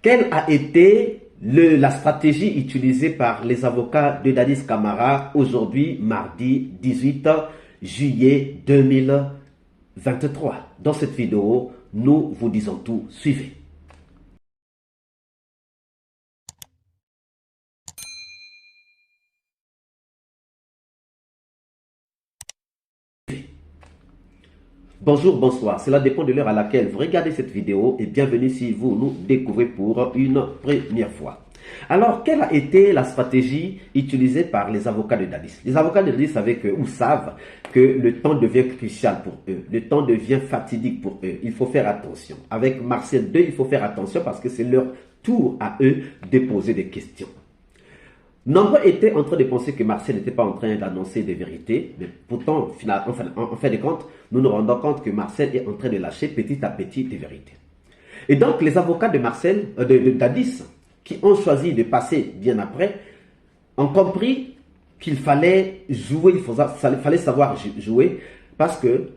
Quelle a été la stratégie utilisée par les avocats de Dadis Camara aujourd'hui, mardi 18 juillet 2023? Dans cette vidéo, nous vous disons tout. Suivez. Bonjour, bonsoir, cela dépend de l'heure à laquelle vous regardez cette vidéo et bienvenue si vous nous découvrez pour une première fois. Alors, quelle a été la stratégie utilisée par les avocats de Dadis? Les avocats de Dadis savent que le temps devient crucial pour eux, le temps devient fatidique pour eux, il faut faire attention. Avec Marcel II, il faut faire attention parce que c'est leur tour à eux de poser des questions. Nombreux étaient en train de penser que Marcel n'était pas en train d'annoncer des vérités, mais pourtant, en fin de compte, nous nous rendons compte que Marcel est en train de lâcher petit à petit des vérités. Et donc, les avocats de de Dadis, qui ont choisi de passer bien après, ont compris qu'il fallait jouer, il fallait savoir jouer, parce que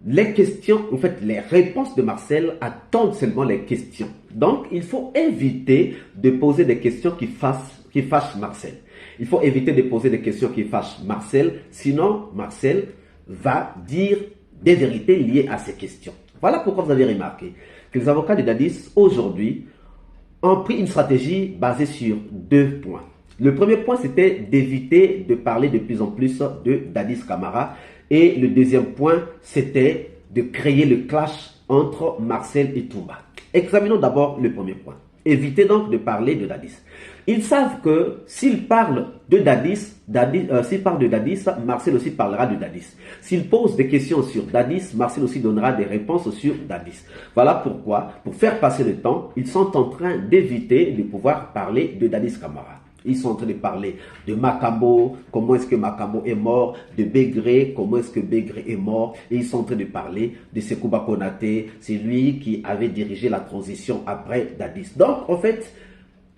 les questions, en fait, les réponses de Marcel attendent seulement les questions. Donc, il faut éviter de poser des questions qui fâchent Marcel. Il faut éviter de poser des questions qui fâchent Marcel, sinon Marcel va dire des vérités liées à ces questions. Voilà pourquoi vous avez remarqué que les avocats de Dadis, aujourd'hui, ont pris une stratégie basée sur deux points. Le premier point, c'était d'éviter de parler de plus en plus de Dadis Camara. Et le deuxième point, c'était de créer le clash entre Marcel et Toumba. Examinons d'abord le premier point. Évitez donc de parler de Dadis. Ils savent que s'ils parlent de Dadis, Marcel aussi parlera de Dadis. S'ils posent des questions sur Dadis, Marcel aussi donnera des réponses sur Dadis. Voilà pourquoi, pour faire passer le temps, ils sont en train d'éviter de pouvoir parler de Dadis Camara. Ils sont en train de parler de Makambo, comment est-ce que Makambo est mort, de Begré, comment est-ce que Begré est mort, et ils sont en train de parler de Sekouba Konaté, c'est lui qui avait dirigé la transition après Dadis. Donc, en fait,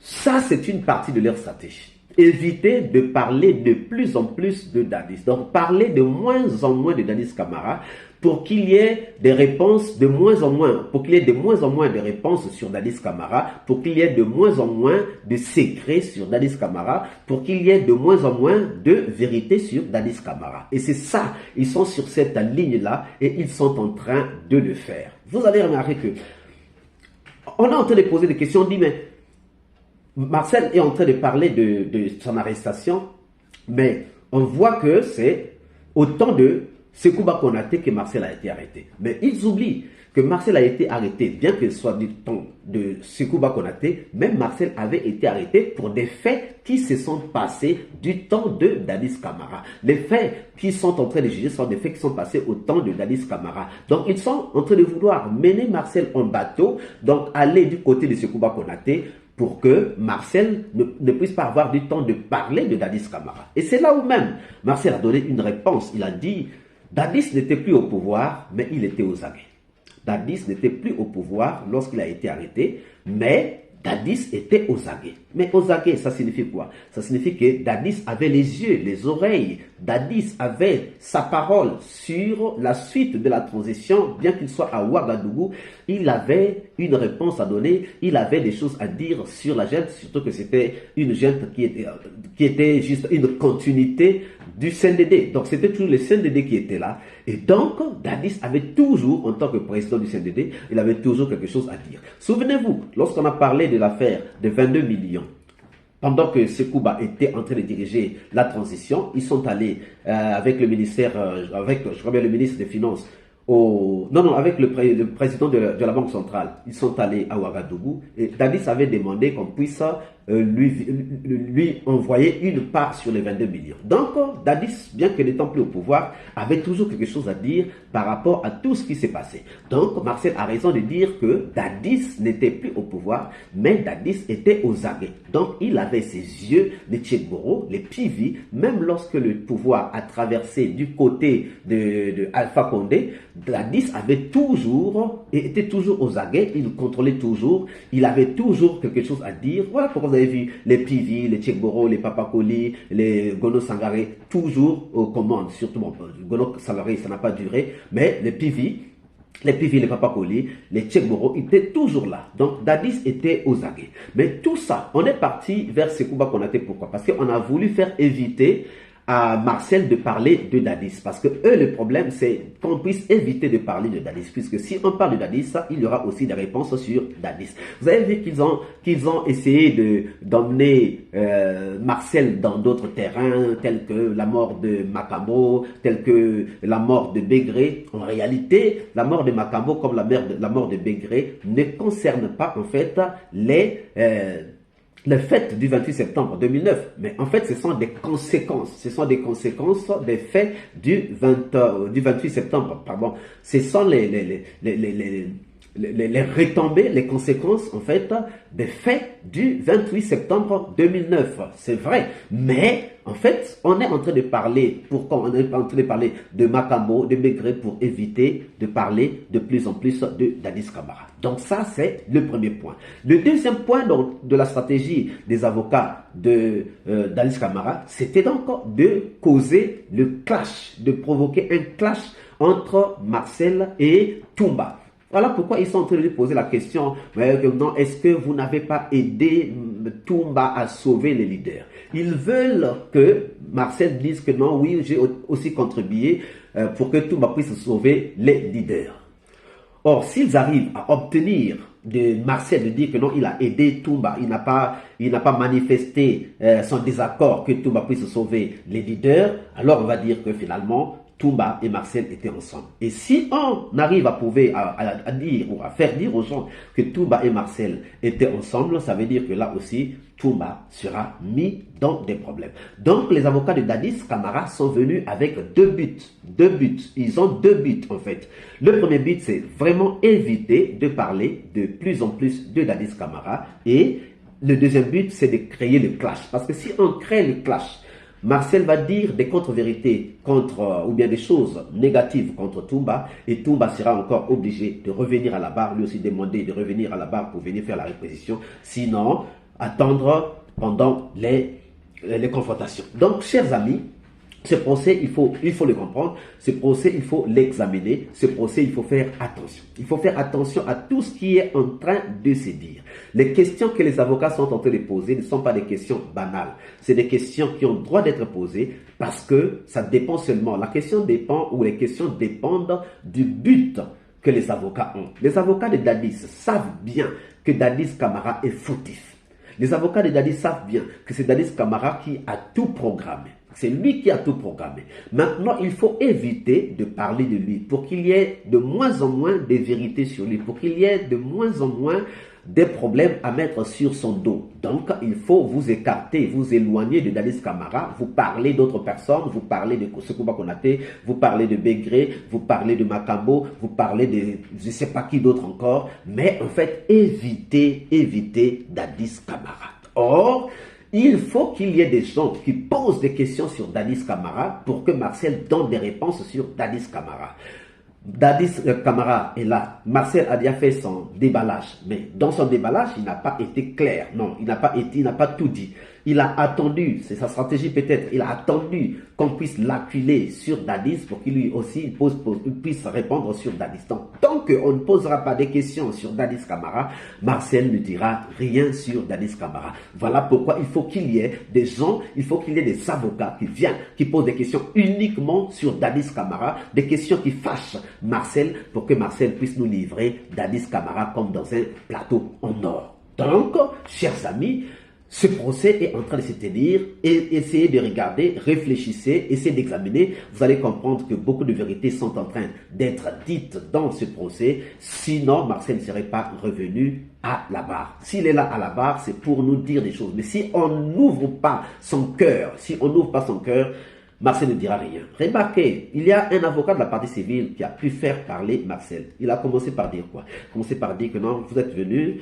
ça c'est une partie de leur stratégie. Éviter de parler de plus en plus de Dadis. Donc, parler de moins en moins de Dadis Camara pour qu'il y ait des réponses de moins en moins, pour qu'il y ait de moins en moins de réponses sur Dadis Camara, pour qu'il y ait de moins en moins de secrets sur Dadis Camara, pour qu'il y ait de moins en moins de vérité sur Dadis Camara. Et c'est ça, ils sont sur cette ligne-là et ils sont en train de le faire. Vous allez remarquer que on est en train de poser des questions, on dit mais Marcel est en train de parler de son arrestation, mais on voit que c'est au temps de Sekouba Konaté que Marcel a été arrêté. Mais ils oublient que Marcel a été arrêté, bien que ce soit du temps de Sekouba Konaté, même Marcel avait été arrêté pour des faits qui se sont passés du temps de Dadis Camara. Les faits qui sont en train de juger sont des faits qui sont passés au temps de Dadis Camara. Donc ils sont en train de vouloir mener Marcel en bateau, donc aller du côté de Sekouba Konaté, pour que Marcel ne puisse pas avoir du temps de parler de Dadis Camara. Et c'est là où même Marcel a donné une réponse. Il a dit, Dadis n'était plus au pouvoir, mais il était aux aguets. Dadis n'était plus au pouvoir lorsqu'il a été arrêté, mais Dadis était aux aguets. Mais aux aguets, ça signifie quoi? Ça signifie que Dadis avait les yeux, les oreilles. Dadis avait sa parole sur la suite de la transition, bien qu'il soit à Ouagadougou. Il avait une réponse à donner, il avait des choses à dire sur la junte, surtout que c'était une junte qui était juste une continuité du CNDD. Donc c'était toujours le CNDD qui était là. Et donc, Dadis avait toujours, en tant que président du CNDD, il avait toujours quelque chose à dire. Souvenez-vous, lorsqu'on a parlé de l'affaire de 22 millions, pendant que Sekouba était en train de diriger la transition, ils sont allés avec le ministère, je crois bien le ministre des Finances, avec le président de la Banque centrale. Ils sont allés à Ouagadougou et Dadis avait demandé qu'on puisse lui envoyer une part sur les 22 millions. Donc, Dadis, bien que n'étant plus au pouvoir, avait toujours quelque chose à dire par rapport à tout ce qui s'est passé. Donc, Marcel a raison de dire que Dadis n'était plus au pouvoir, mais Dadis était aux aguets. Donc, il avait ses yeux, les Tchèque-Boro, les Pivi, même lorsque le pouvoir a traversé du côté de Alpha Condé, Dadis était toujours aux aguets, il contrôlait toujours, il avait toujours quelque chose à dire. Voilà pourquoi vous avez vu les Pivi, les Tchèque-Boro, les Papakoli, les Gono Sangaré, toujours aux commandes. Surtout, Gono Sangaré, ça n'a pas duré, mais les Pivi les Pivi, les Papakoli, les Tchèque-Moro étaient toujours là. Donc, Dadis était aux aguets. Mais tout ça, on est parti vers Sekouba Konaté. Pourquoi? Parce qu'on a voulu faire éviter à Marcel de parler de Dadis. Parce que eux, le problème, c'est qu'on puisse éviter de parler de Dadis. Puisque si on parle de Dadis, il y aura aussi des réponses sur Dadis. Vous avez vu qu'ils ont essayé d'emmener Marcel dans d'autres terrains, tels que la mort de Makambo, tels que la mort de Bégré. En réalité, la mort de Makambo, comme la mort de Bégré, ne concerne pas, en fait, les fêtes du 28 septembre 2009, mais en fait, ce sont des conséquences. Ce sont des conséquences des faits du 28 septembre, pardon. Ce sont les retombées, les conséquences, en fait, des faits du 28 septembre 2009. C'est vrai. Mais, en fait, on est en train de parler, pourquoi on est en train de parler de Makambo, de Bégré, pour éviter de parler de plus en plus de Dadis Camara. Donc ça, c'est le premier point. Le deuxième point donc, de la stratégie des avocats de Dadis Camara, c'était donc de causer le clash, de provoquer un clash entre Marcel et Toumba. Voilà pourquoi ils sont en train de lui poser la question, est-ce que vous n'avez pas aidé Toumba à sauver les leaders? Ils veulent que Marcel dise que non, oui, j'ai aussi contribué pour que Toumba puisse sauver les leaders. Or, s'ils arrivent à obtenir de Marcel de dire que non, il a aidé Toumba, il n'a pas manifesté son désaccord que Toumba puisse sauver les leaders, alors on va dire que finalement, Toumba et Marcel étaient ensemble. Et si on arrive à prouver, à dire ou à faire dire aux gens que Toumba et Marcel étaient ensemble, ça veut dire que là aussi, Toumba sera mis dans des problèmes. Donc, les avocats de Dadis Camara sont venus avec deux buts. Ils ont deux buts, en fait. Le premier but, c'est vraiment éviter de parler de plus en plus de Dadis Camara. Et le deuxième but, c'est de créer le clash. Parce que si on crée le clash, Marcel va dire des contre-vérités ou bien des choses négatives contre Toumba, et Toumba sera encore obligé de revenir à la barre, lui aussi demander de revenir à la barre pour venir faire la réquisition, sinon attendre pendant les confrontations. Donc, chers amis, ce procès, il faut le comprendre. Ce procès, il faut l'examiner. Ce procès, il faut faire attention. Il faut faire attention à tout ce qui est en train de se dire. Les questions que les avocats sont en train de poser ne sont pas des questions banales. C'est des questions qui ont le droit d'être posées parce que ça dépend seulement. La question dépend ou les questions dépendent du but que les avocats ont. Les avocats de Dadis savent bien que Dadis Camara est fautif. Les avocats de Dadis savent bien que c'est Dadis Camara qui a tout programmé. C'est lui qui a tout programmé. Maintenant, il faut éviter de parler de lui pour qu'il y ait de moins en moins de vérités sur lui, pour qu'il y ait de moins en moins des problèmes à mettre sur son dos. Donc, il faut vous écarter, vous éloigner de Dadis Camara, vous parlez d'autres personnes, vous parlez de Sekouba Konaté, vous parlez de Bégré, vous parlez de Makambo, vous parlez de je ne sais pas qui d'autre encore, mais en fait, évitez Dadis Camara. Or, il faut qu'il y ait des gens qui posent des questions sur Dadis Camara pour que Marcel donne des réponses sur Dadis Camara. Dadis Camara est là. Marcel a déjà fait son déballage. Mais dans son déballage, il n'a pas été clair. Non, il n'a pas tout dit. Il a attendu, c'est sa stratégie peut-être, il a attendu qu'on puisse l'acculer sur Dadis pour qu'il lui aussi puisse répondre sur Dadis. Donc, tant qu'on ne posera pas des questions sur Dadis Camara, Marcel ne dira rien sur Dadis Camara. Voilà pourquoi il faut qu'il y ait des gens, il faut qu'il y ait des avocats qui viennent, qui posent des questions uniquement sur Dadis Camara, des questions qui fâchent Marcel pour que Marcel puisse nous livrer Dadis Camara comme dans un plateau en or. Donc, chers amis, ce procès est en train de se tenir et essayez de regarder, réfléchissez, essayez d'examiner. Vous allez comprendre que beaucoup de vérités sont en train d'être dites dans ce procès. Sinon, Marcel ne serait pas revenu à la barre. S'il est là à la barre, c'est pour nous dire des choses. Mais si on n'ouvre pas son cœur, Marcel ne dira rien. Remarquez, il y a un avocat de la partie civile qui a pu faire parler Marcel. Il a commencé par dire quoi? Il a commencé par dire que non, vous êtes venu,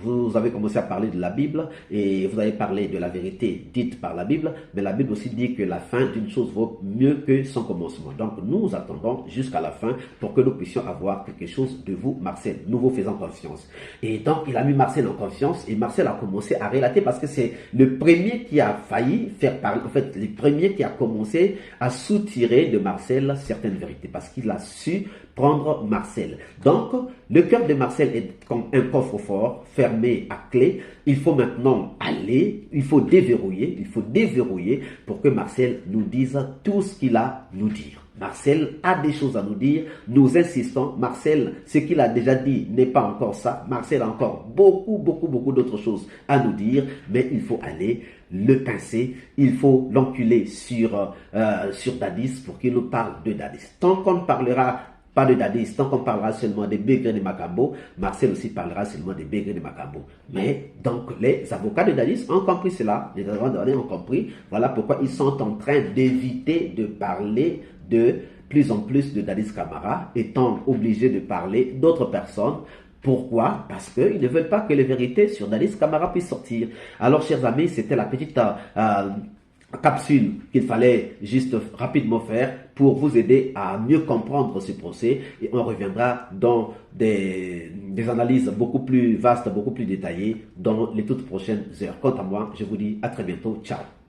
vous avez commencé à parler de la Bible et vous avez parlé de la vérité dite par la Bible, mais la Bible aussi dit que la fin d'une chose vaut mieux que son commencement. Donc nous attendons jusqu'à la fin pour que nous puissions avoir quelque chose de vous, Marcel. Nous vous faisons confiance. Et donc il a mis Marcel en confiance et Marcel a commencé à relater parce que c'est le premier qui a failli faire parler, en fait, le premier qui a commencé à soutirer de Marcel certaines vérités parce qu'il a su prendre Marcel. Donc, le cœur de Marcel est comme un coffre-fort fermé à clé. Il faut maintenant aller, il faut déverrouiller pour que Marcel nous dise tout ce qu'il a à nous dire. Marcel a des choses à nous dire, nous insistons. Marcel, ce qu'il a déjà dit n'est pas encore ça. Marcel a encore beaucoup d'autres choses à nous dire, mais il faut aller le pincer, il faut l'enculer sur Dadis pour qu'il nous parle de Dadis. Tant qu'on ne parlera pas de Dadis, tant qu'on parlera seulement des Bégré de Macambo, Marcel aussi parlera seulement des Bégré de Macambo. Mais donc les avocats de Dadis ont compris cela, les avocats ont compris, voilà pourquoi ils sont en train d'éviter de parler de plus en plus de Dadis Camara, étant obligés de parler d'autres personnes. Pourquoi? Parce qu'ils ne veulent pas que les vérités sur Dadis Camara puissent sortir. Alors, chers amis, c'était la petite capsule qu'il fallait juste rapidement faire pour vous aider à mieux comprendre ce procès. Et on reviendra dans des analyses beaucoup plus vastes, beaucoup plus détaillées dans les toutes prochaines heures. Quant à moi, je vous dis à très bientôt. Ciao.